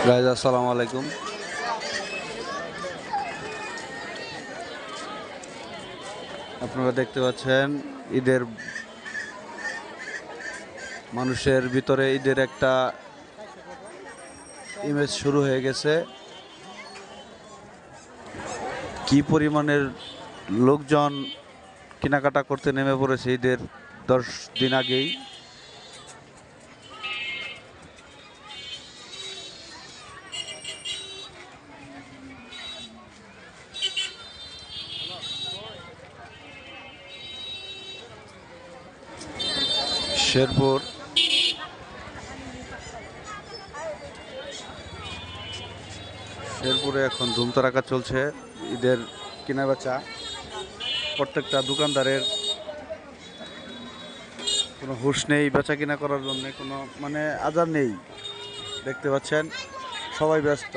Guys আসসালামু আলাইকুম। আপনারা দেখতে পাচ্ছেন ঈদের মানুষের ভিতরে ঈদের একটা ইমেজ শুরু হয়ে গেছে। কি পরিমাণের লোকজন কেনাকাটা করতে নেমে পড়েছে ঈদের 10 দিন আগেই। শেরপুর শেরপুরে এখন ধুমধারাক্কা চলছে ঈদের কেনাবেচা। প্রত্যেকটা দোকানদারের কোনো হুঁশ নেই, বেচা কিনা করার জন্য কোনো আজার নেই। দেখতে পাচ্ছেন সবাই ব্যস্ত।